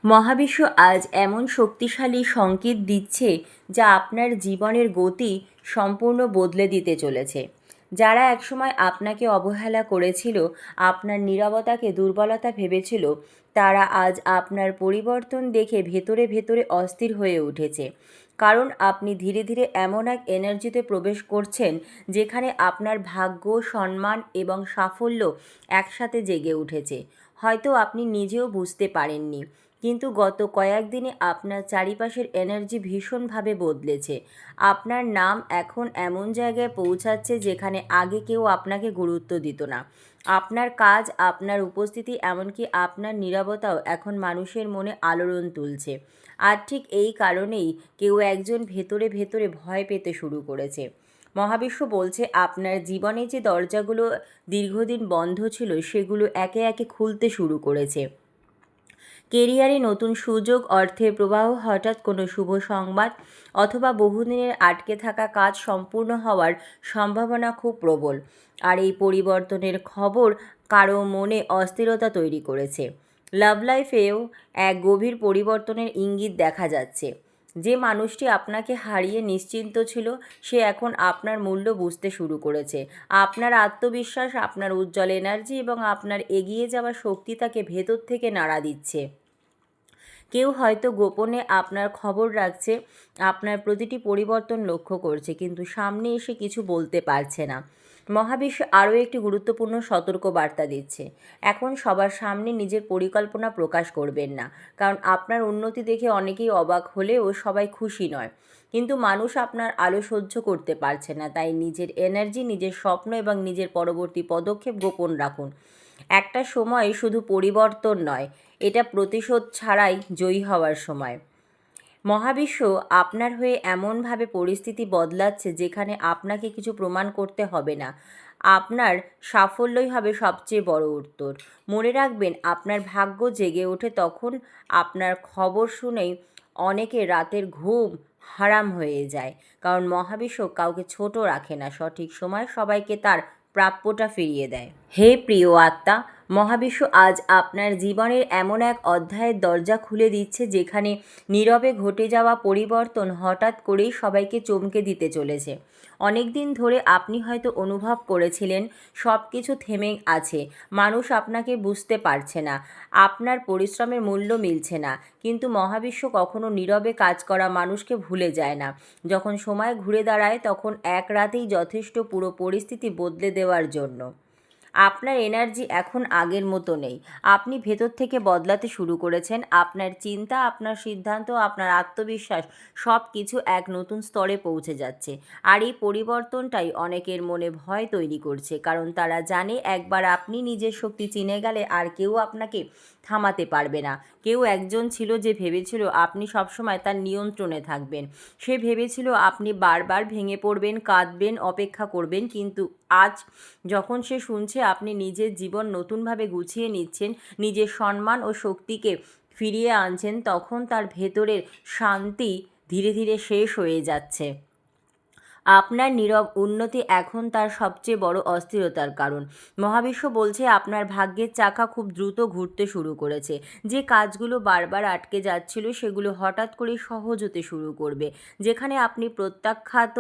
মহাবিশ্ব আজ এমন শক্তিশালী সংকেত দিচ্ছে যা আপনার জীবনের গতি সম্পূর্ণ বদলে দিতে চলেছে। যারা একসময় আপনাকে অবহেলা করেছিল, আপনার নীরবতাকে দুর্বলতা ভেবেছিল, তারা আজ আপনার পরিবর্তন দেখে ভেতরে ভেতরে অস্থির হয়ে উঠেছে। কারণ আপনি ধীরে ধীরে এমন এক এনার্জিতে প্রবেশ করছেন যেখানে আপনার ভাগ্য, সম্মান এবং সাফল্য একসাথে জেগে উঠেছে। হয়তো আপনি নিজেও বুঝতে পারেননি, কিন্তু গত কয়েকদিনে আপনার চারিপাশের এনার্জি ভীষণভাবে বদলেছে। আপনার নাম এখন এমন জায়গায় পৌঁছাচ্ছে যেখানে আগে কেউ আপনাকে গুরুত্ব দিত না। আপনার কাজ, আপনার উপস্থিতি, এমনকি আপনার নীরবতাও এখন মানুষের মনে আলোড়ন তুলছে। আর ঠিক এই কারণেই কেউ একজন ভেতরে ভেতরে ভয় পেতে শুরু করেছে। মহাবিশ্ব বলছে আপনার জীবনে যে দরজাগুলো দীর্ঘদিন বন্ধ ছিল সেগুলো একে একে খুলতে শুরু করেছে। কেরিয়ারে নতুন সুযোগ, অর্থের প্রবাহ, হঠাৎ কোনো শুভ সংবাদ অথবা বহুদিনের আটকে থাকা কাজ সম্পূর্ণ হওয়ার সম্ভাবনা খুব প্রবল। আর এই পরিবর্তনের খবর কারো মনে অস্থিরতা তৈরি করেছে। লাভ লাইফেও এক গভীর পরিবর্তনের ইঙ্গিত দেখা যাচ্ছে। যে মানুষটি আপনাকে হারিয়ে নিশ্চিন্ত ছিল, সে এখন আপনার মূল্য বুঝতে শুরু করেছে। আপনার আত্মবিশ্বাস, আপনার উজ্জ্বল এনার্জি এবং আপনার এগিয়ে যাওয়ার শক্তি তাকে ভেতর থেকে নাড়া দিচ্ছে। কেউ হয়তো গোপনে আপনার খবর রাখছে, আপনার প্রতিটি পরিবর্তন লক্ষ্য করছে, কিন্তু সামনে এসে কিছু বলতে পারছে না। মহাবিশ্ব আরও একটি গুরুত্বপূর্ণ সতর্কবার্তা দিচ্ছে। এখন সবার সামনে নিজের পরিকল্পনা প্রকাশ করবেন না, কারণ আপনার উন্নতি দেখে অনেকেই অবাক হলেও সবাই খুশি নয়। কিন্তু মানুষ আপনার আলো সহ্য করতে পারছে না, তাই নিজের এনার্জি, নিজের স্বপ্ন এবং নিজের পরবর্তী পদক্ষেপ গোপন রাখুন। একটা সময় শুধু পরিবর্তন নয়, এটা প্রতিশোধ ছাড়াই জয়ী হওয়ার সময়। মহাবিশ্ব আপনার হয়ে এমনভাবে পরিস্থিতি বদলাচ্ছে যেখানে আপনাকে কিছু প্রমাণ করতে হবে না। আপনার সাফল্যই হবে সবচেয়ে বড় উত্তর। মনে রাখবেন, আপনার ভাগ্য জেগে ওঠে তখন আপনার খবর শুনেই অনেকে রাতের ঘুম হারাম হয়ে যায়। কারণ মহাবিশ্ব কাউকে ছোট রাখে না, সঠিক সময় সবাইকে তার প্রাপ্যটা ফিরিয়ে দেয়। হে প্রিয় আত্মা, মহাবিশ্ব আজ আপনার জীবনের এমন এক অধ্যায়ের দরজা খুলে দিচ্ছে যেখানে নীরবে ঘটে যাওয়া পরিবর্তন হঠাৎ করেই সবাইকে চমকে দিতে চলেছে। অনেক দিন ধরে আপনি হয়তো অনুভব করেছিলেন সব কিছু থেমে আছে, মানুষ আপনাকে বুঝতে পারছে না, আপনার পরিশ্রমের মূল্য মিলছে না। কিন্তু মহাবিশ্ব কখনো নীরবে কাজ করা মানুষকে ভুলে যায় না। যখন সময় ঘুরে দাঁড়ায় তখন এক রাতেই যথেষ্ট পুরো পরিস্থিতি বদলে দেওয়ার জন্য। আপনার এনার্জি এখন আগের মতো নেই। আপনি ভেতর থেকে বদলাতে শুরু করেছেন। আপনার চিন্তা, আপনার সিদ্ধান্ত, আপনার আত্মবিশ্বাস সব কিছু এক নতুন স্তরে পৌঁছে যাচ্ছে। আর এই পরিবর্তনটাই অনেকের মনে ভয় তৈরি করছে, কারণ তারা জানে একবার আপনি নিজের শক্তি চিনে গেলে আর কেউ আপনাকে থামাতে পারবে না। কেউ একজন ছিল যে ভেবেছিল আপনি সবসময় তার নিয়ন্ত্রণে থাকবেন। সে ভেবেছিল আপনি বারবার ভেঙে পড়বেন, কাঁদবেন, অপেক্ষা করবেন। কিন্তু আজ যখন সে শুনছে আপনি নিজের জীবন নতুনভাবে গুছিয়ে নিচ্ছেন, নিজের সম্মান ও শক্তিকে ফিরিয়ে আনছেন, তখন তার ভেতরের শান্তি ধীরে ধীরে শেষ হয়ে যাচ্ছে। আপনার নীরব উন্নতি এখন তার সবচেয়ে বড় অস্থিরতার কারণ। মহাবিশ্ব বলছে আপনার ভাগ্যের চাকা খুব দ্রুত ঘুরতে শুরু করেছে। যে কাজগুলো বারবার আটকে যাচ্ছিল সেগুলো হঠাৎ করে সহজ হতে শুরু করবে। যেখানে আপনি প্রত্যাখ্যাত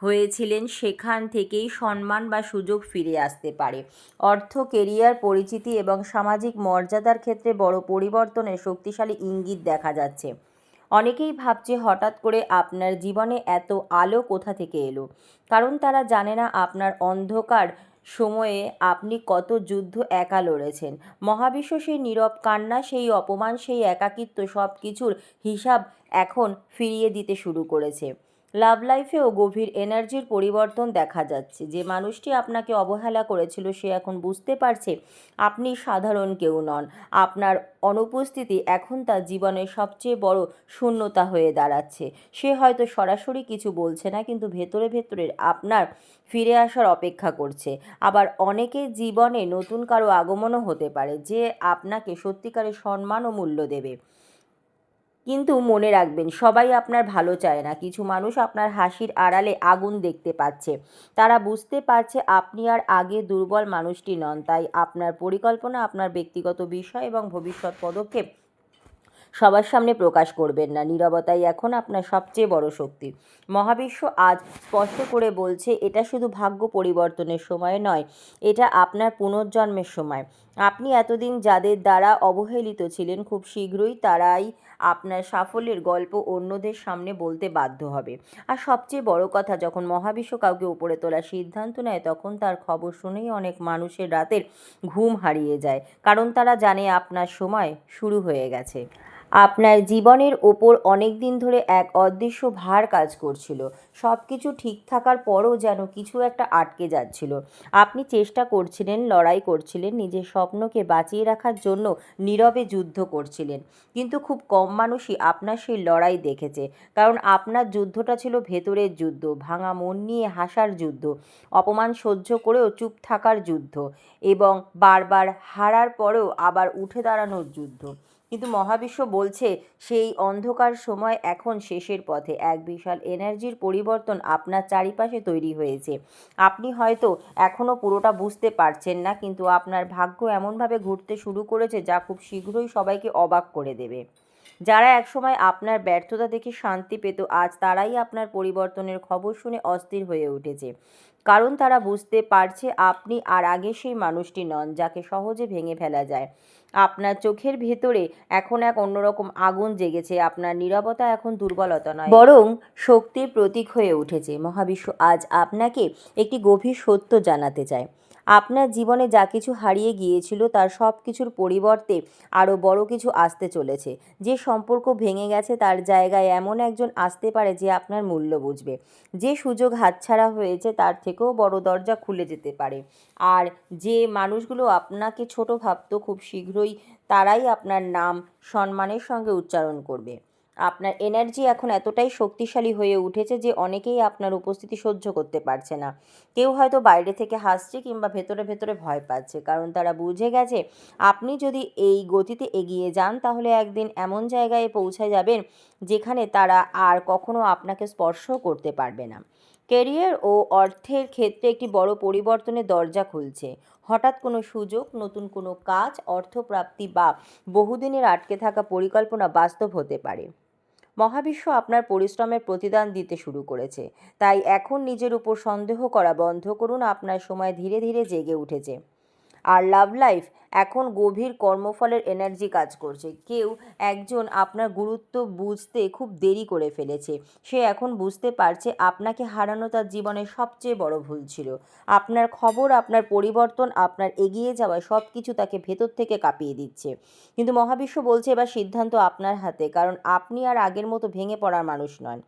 হয়েছিলেন সেখান থেকেই সম্মান বা সুযোগ ফিরে আসতে পারে। অর্থ, কেরিয়ার, পরিচিতি এবং সামাজিক মর্যাদার ক্ষেত্রে বড় পরিবর্তনের শক্তিশালী ইঙ্গিত দেখা যাচ্ছে। অনেকেই ভাবছে হঠাৎ করে আপনার জীবনে এত আলো কোথা থেকে এলো, কারণ তারা জানে না আপনার অন্ধকার সময়ে আপনি কত যুদ্ধ একা লড়েছেন। মহাবিশ্ব সেই নীরব কান্না, সেই অপমান, সেই একাকিত্ব সব কিছুর হিসাব এখন ফিরিয়ে দিতে শুরু করেছে। লাভ লাইফেও গভীর এনার্জির পরিবর্তন দেখা যাচ্ছে। যে মানুষটি আপনাকে অবহেলা করেছিল সে এখন বুঝতে পারছে আপনি সাধারণ কেউ নন। আপনার অনুপস্থিতি এখন তার জীবনের সবচেয়ে বড় শূন্যতা হয়ে দাঁড়াচ্ছে। সে হয়তো সরাসরি কিছু বলছে না, কিন্তু ভেতরে ভেতরে আপনার ফিরে আসার অপেক্ষা করছে। আবার অনেকের জীবনে নতুন কারো আগমনও হতে পারে যে আপনাকে সত্যিকারের সম্মান ও মূল্য দেবে। কিন্তু মনে রাখবেন, সবাই আপনার ভালো চায় না। কিছু মানুষ আপনার হাসির আড়ালে আগুন দেখতে পাচ্ছে। তারা বুঝতে পারছে আপনি আর আগে দুর্বল মানুষটি নন। তাই আপনার পরিকল্পনা, আপনার ব্যক্তিগত বিষয় এবং ভবিষ্যৎ পদক্ষেপ সবার সামনে প্রকাশ করবেন না। নীরবতাই এখন আপনার সবচেয়ে বড় শক্তি। মহাবিশ্ব আজ স্পষ্ট করে বলছে, এটা শুধু ভাগ্য পরিবর্তনের সময় নয়, এটা আপনার পুনর্জন্মের সময়। আপনি এতদিন যাদের দ্বারা অবহেলিত ছিলেন, খুব শীঘ্রই তারাই আপনার সাফল্যের গল্প অন্যদের সামনে বলতে বাধ্য হবে। আর সবচেয়ে বড় কথা, যখন মহাবিশ্ব কাউকে উপরে তোলার সিদ্ধান্ত নেয়, তখন তার খবর শুনেই অনেক মানুষের রাতের ঘুম হারিয়ে যায়, কারণ তারা জানে আপনার সময় শুরু হয়ে গেছে। আপনার জীবনের ওপর অনেক দিন ধরে এক অদৃশ্য ভার কাজ করছিল। সব কিছু ঠিক থাকার পরও যেন কিছু একটা আটকে যাচ্ছিল। আপনি চেষ্টা করছিলেন, লড়াই করছিলেন, নিজের স্বপ্নকে বাঁচিয়ে রাখার জন্য নীরবে যুদ্ধ করছিলেন। কিন্তু খুব কম মানুষই আপনার সেই লড়াই দেখেছে, কারণ আপনার যুদ্ধটা ছিল ভেতরের যুদ্ধ, ভাঙা মন নিয়ে হাসার যুদ্ধ, অপমান সহ্য করেও চুপ থাকার যুদ্ধ, এবং বারবার হারার পরেও আবার উঠে দাঁড়ানোর যুদ্ধ। কিন্তু মহাবিশ্ব বলছে, সেই অন্ধকার সময় এখন শেষের পথে। এক বিশাল এনার্জির পরিবর্তন আপনার চারিপাশে তৈরি হয়েছে। আপনি হয়তো এখনও পুরোটা বুঝতে পারছেন না, কিন্তু আপনার ভাগ্য এমনভাবে ঘুরতে শুরু করেছে যা খুব শীঘ্রই সবাইকে অবাক করে দেবে। যারা একসময় আপনার ব্যর্থতা দেখে শান্তি পেত, আজ তারাই আপনার পরিবর্তনের খবর শুনে অস্থির হয়ে উঠেছে, কারণ তারা বুঝতে পারছে আপনি আর আগে সেই মানুষটি নন যাকে সহজে ভেঙে ফেলা যায়। আপনার চোখের ভেতরে এখন এক অন্যরকম আগুন জেগেছে। আপনার নীরবতা এখন দুর্বলতা নয়, বরং শক্তির প্রতীক হয়ে উঠেছে। মহাবিশ্ব আজ আপনাকে একটি গভীর সত্য জানাতে চায়। আপনার জীবনে যা কিছু হারিয়ে গিয়েছিল, তার সব কিছুর পরিবর্তে আরও বড় কিছু আসতে চলেছে। যে সম্পর্ক ভেঙে গেছে, তার জায়গায় এমন একজন আসতে পারে যে আপনার মূল্য বুঝবে। যে সুযোগ হাতছাড়া হয়েছে, তার থেকেও বড় দরজা খুলে যেতে পারে। আর যে মানুষগুলো আপনাকে ছোট ভাবত, খুব শীঘ্রই তারাই আপনার নাম সম্মানের সঙ্গে উচ্চারণ করবে। আপনার এনার্জি এখন এতটাই শক্তিশালী হয়ে উঠেছে যে অনেকেই আপনার উপস্থিতি সহ্য করতে পারছে না। কেউ হয়তো বাইরে থেকে হাসছে কিংবা ভেতরে ভেতরে ভয় পাচ্ছে, কারণ তারা বুঝে গেছে আপনি যদি এই গতিতে এগিয়ে যান, তাহলে একদিন এমন জায়গায় পৌঁছে যাবেন যেখানে তারা আর কখনো আপনাকে স্পর্শ করতে পারবে না। ক্যারিয়ার ও অর্থের ক্ষেত্রে একটি বড় পরিবর্তনের দরজা খুলছে। হঠাৎ কোনো সুযোগ, নতুন কোনো কাজ, অর্থপ্রাপ্তি বা বহুদিনের আটকে থাকা পরিকল্পনা বাস্তব হতে পারে। মহাবিশ্ব আপনার পরিশ্রমের প্রতিদান দিতে শুরু করেছে। তাই এখন নিজের উপর সন্দেহ করা বন্ধ করুন। আপনার সময় ধীরে ধীরে জেগে উঠেছে। আর লাভ লাইফ এখন গভীর কর্মফলের এনার্জি কাজ করছে। কেউ একজন আপনার গুরুত্ব বুঝতে খুব দেরি করে ফেলেছে। সে এখন বুঝতে পারছে আপনাকে হারানো তার জীবনের সবচেয়ে বড় ভুল ছিল। আপনার খবর, আপনার পরিবর্তন, আপনার এগিয়ে যাওয়া সব কিছু তাকে ভেতর থেকে কাঁপিয়ে দিচ্ছে। কিন্তু মহাবিশ্ব বলছে, এবার সিদ্ধান্ত আপনার হাতে, কারণ আপনি আর আগের মতো ভেঙে পড়ার মানুষ নন।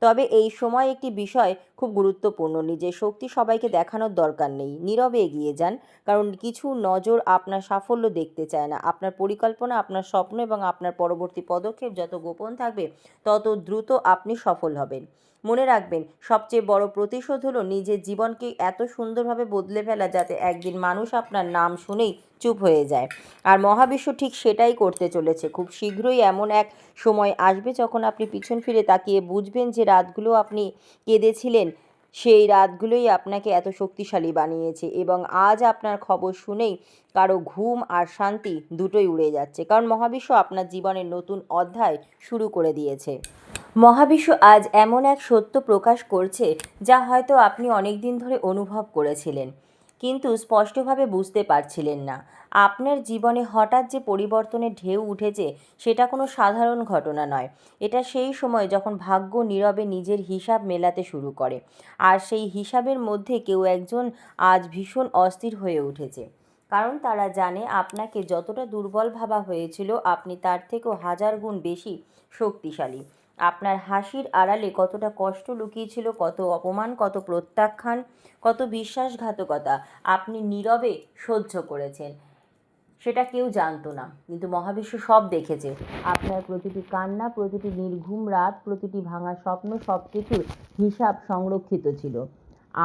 তবে এই সময় একটি বিষয় খুব গুরুত্বপূর্ণ, নিজের শক্তি সবাইকে দেখানোর দরকার নেই। নীরবে এগিয়ে যান, কারণ কিছু নজর আপনার সাফল্য দেখতে চায় না। আপনার পরিকল্পনা, আপনার স্বপ্ন এবং আপনার পরবর্তী পদক্ষেপ যত গোপন থাকবে, তত দ্রুত আপনি সফল হবেন। মনে রাখবেন, সবচেয়ে বড় প্রতিশোধ হলো নিজের জীবনকে এত সুন্দরভাবে বদলে ফেলা যাতে একদিন মানুষ আপনার নাম শুনেই চুপ হয়ে যায়। আর মহাবিশ্ব ঠিক সেটাই করতে চলেছে। খুব শীঘ্রই এমন এক সময় আসবে যখন আপনি পিছন ফিরে তাকিয়ে বুঝবেন যে রাতগুলো আপনি কেঁদেছিলেন, সেই রাতগুলোই আপনাকে এত শক্তিশালী বানিয়েছে। এবং আজ আপনার খবর শুনেই কারো ঘুম আর শান্তি দুটোই উড়ে যাচ্ছে, কারণ মহাবিশ্ব আপনার জীবনের নতুন অধ্যায় শুরু করে দিয়েছে। মহাবিশ্ব আজ এমন এক সত্য প্রকাশ করছে যা হয়তো আপনি অনেক দিন ধরে অনুভব করেছিলেন, কিন্তু স্পষ্টভাবে বুঝতে পারছিলেন না। আপনার জীবনে হঠাৎ যে পরিবর্তনের ঢেউ উঠেছে, সেটা কোনো সাধারণ ঘটনা নয়। এটা সেই সময় যখন ভাগ্য নীরবে নিজের হিসাব মেলাতে শুরু করে। আর সেই হিসাবের মধ্যে কেউ একজন আজ ভীষণ অস্থির হয়ে উঠেছে, কারণ তারা জানে আপনাকে যতটা দুর্বল ভাবা হয়েছিল, আপনি তার থেকেও হাজার গুণ বেশি শক্তিশালী। আপনার হাসির আড়ালে কতটা কষ্ট লুকিয়েছিল, কত অপমান, কত প্রত্যাখ্যান, কত বিশ্বাসঘাতকতা আপনি নীরবে সহ্য করেছেন, সেটা কেউ জানতো না। কিন্তু মহাবিশ্ব সব দেখেছে। আপনার প্রতিটি কান্না, প্রতিটি নির্ঘুম রাত, প্রতিটি ভাঙা স্বপ্ন, সব কিছুর হিসাব সংরক্ষিত ছিল।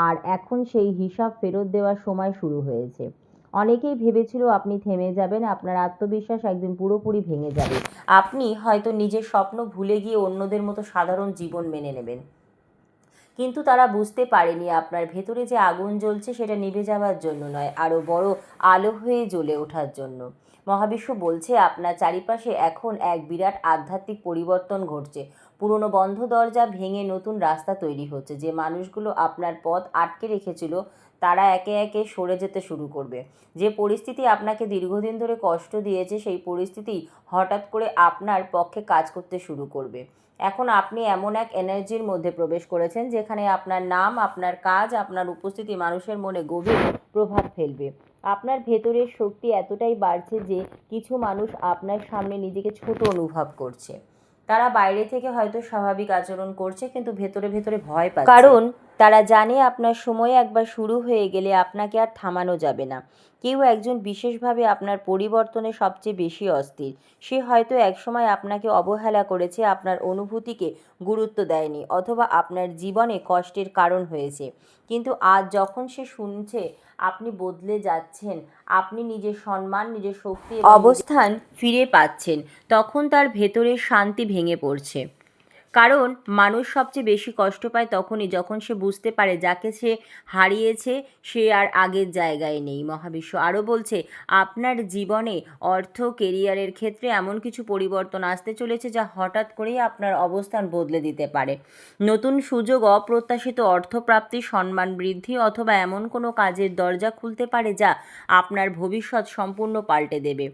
আর এখন সেই হিসাব ফেরত দেওয়ার সময় শুরু হয়েছে। অনেকেই ভেবেছিল আপনি থেমে যাবেন, আপনার আত্মবিশ্বাস একদিন পুরোপুরি ভেঙে যাবে। আপনি হয়তো নিজের স্বপ্ন ভুলে গিয়ে অন্যদের মতো সাধারণ জীবন মেনে নেবেন। কিন্তু তারা বুঝতে পারেনি আপনার ভেতরে যে আগুন জ্বলছে, সেটা নিভে যাওয়ার জন্য নয়, আরও বড় আলো হয়ে জ্বলে ওঠার জন্য। মহাবিশ্ব বলছে আপনার চারিপাশে এখন এক বিরাট আধ্যাত্মিক পরিবর্তন ঘটছে। পুরনো বন্ধ দরজা ভেঙে নতুন রাস্তা তৈরি হচ্ছে। যে মানুষগুলো আপনার পথ আটকে রেখেছিল তারা একে একে সরে যেতে শুরু করবে। যে পরিস্থিতি আপনাকে দীর্ঘদিন ধরে কষ্ট দিয়েছে সেই পরিস্থিতি হঠাৎ করে আপনার পক্ষে কাজ করতে শুরু করবে। এখন আপনি এমন এক এনার্জির মধ্যে প্রবেশ করেছেন যেখানে আপনার নাম, আপনার কাজ, আপনার উপস্থিতি মানুষের মনে গভীর প্রভাব ফেলবে। আপনার ভেতরের শক্তি এতটাই বাড়ছে যে কিছু মানুষ আপনার সামনে নিজেকে ছোট অনুভব করছে। তারা বাইরে থেকে হয়তো স্বাভাবিক আচরণ করছে কিন্তু ভেতরে ভেতরে ভয় পাচ্ছে, কারণ তারা জানে আপনার সময় একবার শুরু হয়ে গেলে আপনাকে আর থামানো যাবে না। কেউ একজন বিশেষভাবে আপনার পরিবর্তনে সবচেয়ে বেশি অস্থির। সে হয়তো একসময় আপনাকে অবহেলা করেছে, আপনার অনুভূতিকে গুরুত্ব দেয়নি, অথবা আপনার জীবনে কষ্টের কারণ হয়েছে। কিন্তু আজ যখন সে শুনছে আপনি বদলে যাচ্ছেন, আপনি নিজের সম্মান, নিজের শক্তি অবস্থান ফিরে পাচ্ছেন, তখন তার ভেতরের শান্তি ভেঙে পড়ছে। কারণ মানুষ সবচেয়ে বেশি কষ্ট পায় তখনই যখন সে বুঝতে পারে যাকে সে হারিয়েছে সে আর আগের জায়গায় নেই। মহাবিশ্ব আরও বলছে আপনার জীবনে অর্থ, কেরিয়ারের ক্ষেত্রে এমন কিছু পরিবর্তন আসতে চলেছে যা হঠাৎ করেই আপনার অবস্থান বদলে দিতে পারে। নতুন সুযোগ, অপ্রত্যাশিত অর্থপ্রাপ্তি, সম্মান বৃদ্ধি, অথবা এমন কোনো কাজের দরজা খুলতে পারে যা আপনার ভবিষ্যৎ সম্পূর্ণ পাল্টে দেবে।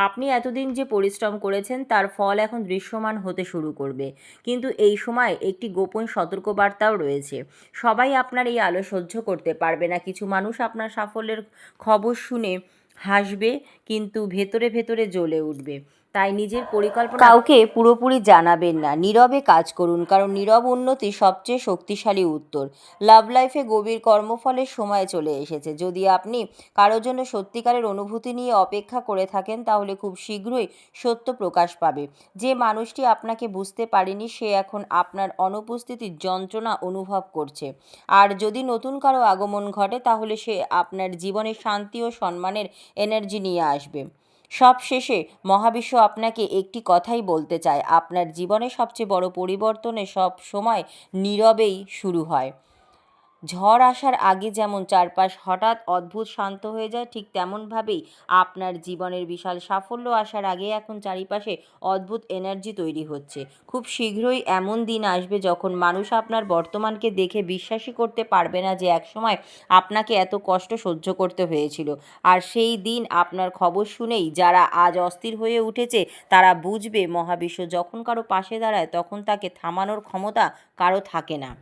আপনি এতদিন যে পরিশ্রম করেছেন তার ফল এখন দৃশ্যমান হতে শুরু করবে। কিন্তু এই সময় একটি গোপন সতর্কবার্তাও রয়েছে। সবাই আপনার এই আলো সহ্য করতে পারবে না। কিছু মানুষ আপনার সাফল্যের খবর শুনে হাসবে কিন্তু ভেতরে ভেতরে জ্বলে উঠবে। তাই নিজের পরিকল্পনা কাউকে পুরোপুরি জানাবেন না, নীরবে কাজ করুন, কারণ নীরব উন্নতি সবচেয়ে শক্তিশালী উত্তর। লাভ লাইফে গভীর কর্মফলের সময় চলে এসেছে। যদি আপনি কারোর জন্য সত্যিকারের অনুভূতি নিয়ে অপেক্ষা করে থাকেন তাহলে খুব শীঘ্রই সত্য প্রকাশ পাবে। যে মানুষটি আপনাকে বুঝতে পারেনি সে এখন আপনার অনুপস্থিতির যন্ত্রণা অনুভব করছে। আর যদি নতুন কারো আগমন ঘটে তাহলে সে আপনার জীবনে শান্তি ও সম্মানের এনার্জি নিয়ে আসবে। সবশেষে মহাবিশ্ব আপনাকে একটি কথাই বলতে চায়, আপনার জীবনে সবচেয়ে বড় পরিবর্তনে সব সময় নীরবেই শুরু হয়। ঝড় আসার আগে যেমন চারপাশ হঠাৎ অদ্ভুত শান্ত হয়ে যায়, ঠিক তেমনভাবেই আপনার জীবনের বিশাল সাফল্য আসার আগে এখন চারিপাশে অদ্ভুত এনার্জি তৈরি হচ্ছে। খুব শীঘ্রই এমন দিন আসবে যখন মানুষ আপনার বর্তমানকে দেখে বিশ্বাসই করতে পারবে না যে একসময় আপনাকে এত কষ্ট সহ্য করতে হয়েছিল। আর সেই দিন আপনার খবর শুনেই যারা আজ অস্থির হয়ে উঠেছে তারা বুঝবে মহাবিশ্ব যখন কারো পাশে দাঁড়ায় তখন তাকে থামানোর ক্ষমতা কারো থাকে না।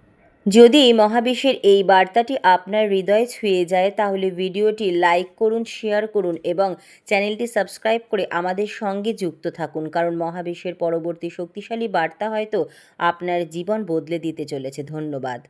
যদি মহাবিশ্বের এই বার্তাটি আপনার হৃদয়ে ছুঁয়ে যায় তাহলে ভিডিওটি লাইক করুন, শেয়ার করুন এবং চ্যানেলটি সাবস্ক্রাইব করে আমাদের সঙ্গে যুক্ত থাকুন, কারণ মহাবিশ্বের পরবর্তী শক্তিশালী বার্তা হয়তো আপনার জীবন বদলে দিতে চলেছে। ধন্যবাদ।